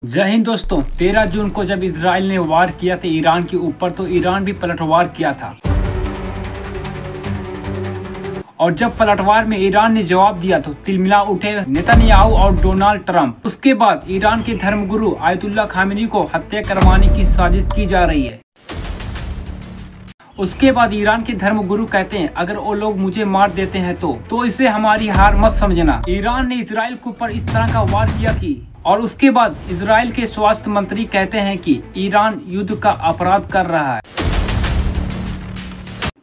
जय हिंद दोस्तों। 13 जून को जब इजराइल ने वार किया था ईरान के ऊपर, तो ईरान भी पलटवार किया था। और जब पलटवार में ईरान ने जवाब दिया तो तिलमिला उठे नेतन्याहू और डोनाल्ड ट्रंप। उसके बाद ईरान के धर्मगुरु आयतुल्लाह खामेनी को हत्या करवाने की साजिश की जा रही है। उसके बाद ईरान के धर्मगुरु कहते हैं, अगर वो लोग मुझे मार देते हैं तो इसे हमारी हार मत समझना। ईरान ने इजराइल के ऊपर इस तरह का वार किया कि और उसके बाद इजराइल के स्वास्थ्य मंत्री कहते हैं कि ईरान युद्ध का अपराध कर रहा है।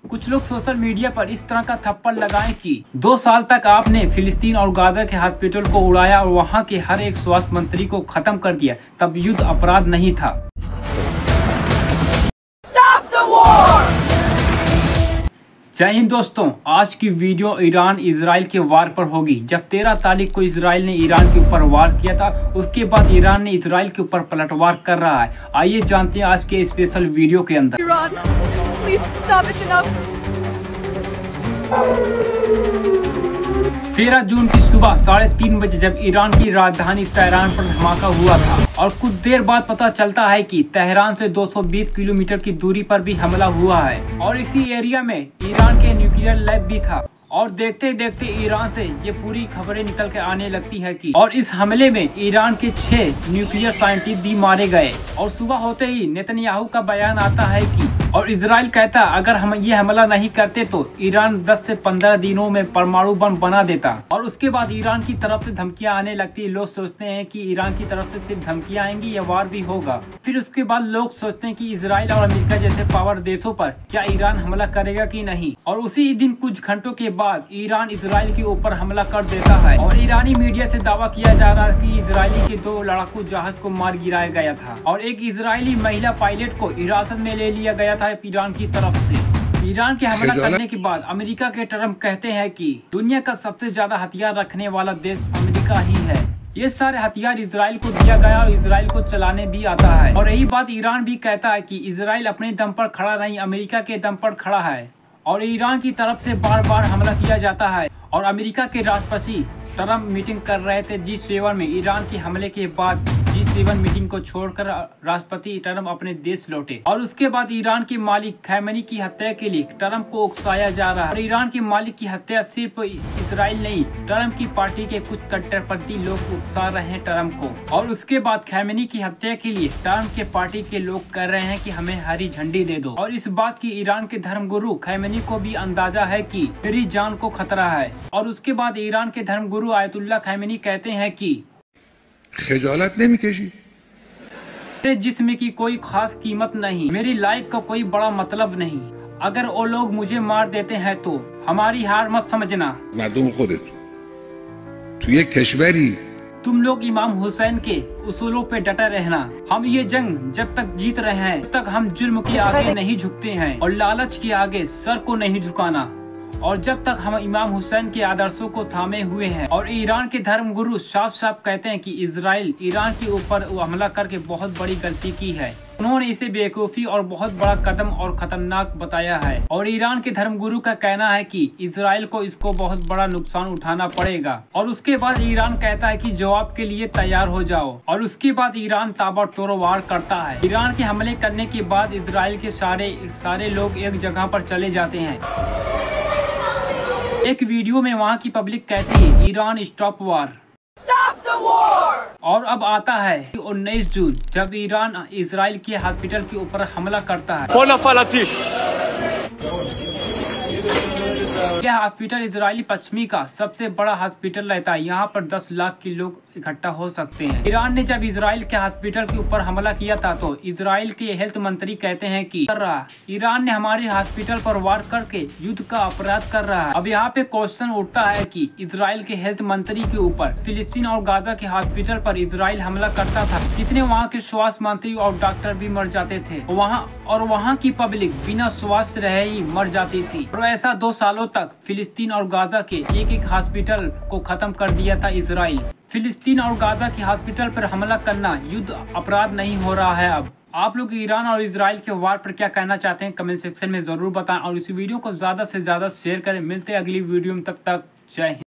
कुछ लोग सोशल मीडिया पर इस तरह का थप्पड़ लगाएं कि 2 साल तक आपने फिलिस्तीन और गाजा के हॉस्पिटल को उड़ाया और वहां के हर एक स्वास्थ्य मंत्री को खत्म कर दिया, तब युद्ध अपराध नहीं था। जय हिंद दोस्तों, आज की वीडियो ईरान इजराइल के वार पर होगी। जब 13 तारीख को इजराइल ने ईरान के ऊपर वार किया था, उसके बाद ईरान ने इजराइल के ऊपर पलटवार कर रहा है। आइए जानते हैं आज के स्पेशल वीडियो के अंदर। 13 जून की सुबह 3:30 बजे जब ईरान की राजधानी तेहरान पर धमाका हुआ था और कुछ देर बाद पता चलता है कि तेहरान से 220 किलोमीटर की दूरी पर भी हमला हुआ है और इसी एरिया में ईरान के न्यूक्लियर लैब भी था। और देखते देखते ईरान से ये पूरी खबरें निकल के आने लगती है कि और इस हमले में ईरान के 6 न्यूक्लियर साइंटिस्ट भी मारे गए। और सुबह होते ही नेतन्याहू का बयान आता है कि और इजराइल कहता अगर हम ये हमला नहीं करते तो ईरान 10 से 15 दिनों में परमाणु बम बना देता। और उसके बाद ईरान की तरफ से धमकियां आने लगती है। लोग सोचते हैं कि ईरान की तरफ से सिर्फ धमकियां आएंगी या वार भी होगा। फिर उसके बाद लोग सोचते हैं कि इजराइल और अमेरिका जैसे पावर देशों पर क्या ईरान हमला करेगा कि नहीं। और उसी दिन कुछ घंटों के बाद ईरान इजराइल के ऊपर हमला कर देता है और ईरानी मीडिया से दावा किया जा रहा है कि इजरायली के 2 लड़ाकू जहाज को मार गिराया गया था और एक इजरायली महिला पायलट को हिरासत में ले लिया गया था ईरान की तरफ से। ईरान के हमला करने के बाद अमेरिका के ट्रंप कहते हैं कि दुनिया का सबसे ज्यादा हथियार रखने वाला देश अमेरिका ही है। ये सारे हथियार इजराइल को दिया गया और इजराइल को चलाने भी आता है। और यही बात ईरान भी कहता है कि इजराइल अपने दम पर खड़ा नहीं, अमेरिका के दम पर खड़ा है। और ईरान की तरफ से बार बार हमला किया जाता है। और अमेरिका के राष्ट्रपति ट्रंप मीटिंग कर रहे थे G7 में। ईरान के हमले के बाद G7 मीटिंग को छोड़कर राष्ट्रपति ट्रंप अपने देश लौटे। और उसके बाद ईरान के मालिक खैमेनी की हत्या के लिए ट्रंप को उकसाया जा रहा है। और ईरान के मालिक की हत्या सिर्फ इजराइल नहीं, ट्रंप की पार्टी के कुछ कट्टरपंथी लोग उकसा रहे हैं ट्रंप को। और उसके बाद खैमेनी की हत्या के लिए ट्रंप के पार्टी के लोग कह रहे हैं कि हमें हरी झंडी दे दो। और इस बात की ईरान के धर्मगुरु खैमेनी को भी अंदाजा है कि मेरी जान को खतरा है। और उसके बाद ईरान के धर्मगुरु आयतुल्लाह खैमेनी कहते हैं कि खजालत नहीं मिकेशी, मेरे जिस्म की कोई खास कीमत नहीं, मेरी लाइफ का कोई बड़ा मतलब नहीं। अगर वो लोग मुझे मार देते हैं तो हमारी हार मत समझना। मर्दम खुदत तू ये कश्मीरी तुम लोग इमाम हुसैन के उसूलों पे डटे रहना। हम ये जंग जब तक जीत रहे हैं तब तक हम जुल्म के आगे नहीं झुकते हैं और लालच के आगे सर को नहीं झुकाना। और जब तक हम इमाम हुसैन के आदर्शों को थामे हुए हैं। और ईरान के धर्मगुरु साफ साफ कहते हैं कि इजराइल ईरान के ऊपर हमला करके बहुत बड़ी गलती की है। उन्होंने इसे बेवकूफ़ी और बहुत बड़ा कदम और खतरनाक बताया है। और ईरान के धर्मगुरु का कहना है कि इजराइल को इसको बहुत बड़ा नुकसान उठाना पड़ेगा। और उसके बाद ईरान कहता है कि जवाब के लिए तैयार हो जाओ। और उसके बाद ईरान ताबड़तोड़ वार करता है। ईरान के हमले करने के बाद इजराइल के सारे लोग एक जगह पर चले जाते हैं। एक वीडियो में वहाँ की पब्लिक कहती है ईरान स्टॉप वार। और अब आता है 19 जून जब ईरान इजराइल के हॉस्पिटल के ऊपर हमला करता है। यह हॉस्पिटल इजरायली पश्चिमी का सबसे बड़ा हॉस्पिटल रहता है। यहाँ पर 10 लाख के लोग इकट्ठा हो सकते हैं। ईरान ने जब इजराइल के हॉस्पिटल के ऊपर हमला किया था तो इजराइल के हेल्थ मंत्री कहते हैं कि ईरान ने हमारे हॉस्पिटल पर वार करके युद्ध का अपराध कर रहा है। अब यहाँ पे क्वेश्चन उठता है कि इजराइल के हेल्थ मंत्री के ऊपर फिलिस्तीन और गाजा के हॉस्पिटल पर इजराइल हमला करता था, कितने वहाँ के स्वास्थ्य मंत्री और डॉक्टर भी मर जाते थे वहाँ की पब्लिक बिना स्वास्थ्य रहे ही मर जाती थी। और ऐसा 2 सालों तक फिलिस्तीन और गाजा के एक हॉस्पिटल को खत्म कर दिया था इजराइल। फिलिस्तीन और गाजा के हॉस्पिटल पर हमला करना युद्ध अपराध नहीं हो रहा है। अब आप लोग ईरान और इजराइल के वार पर क्या कहना चाहते हैं कमेंट सेक्शन में जरूर बताएं और इस वीडियो को ज्यादा से ज्यादा शेयर करें। मिलते हैं अगली वीडियो में, तब तक जय हिंद।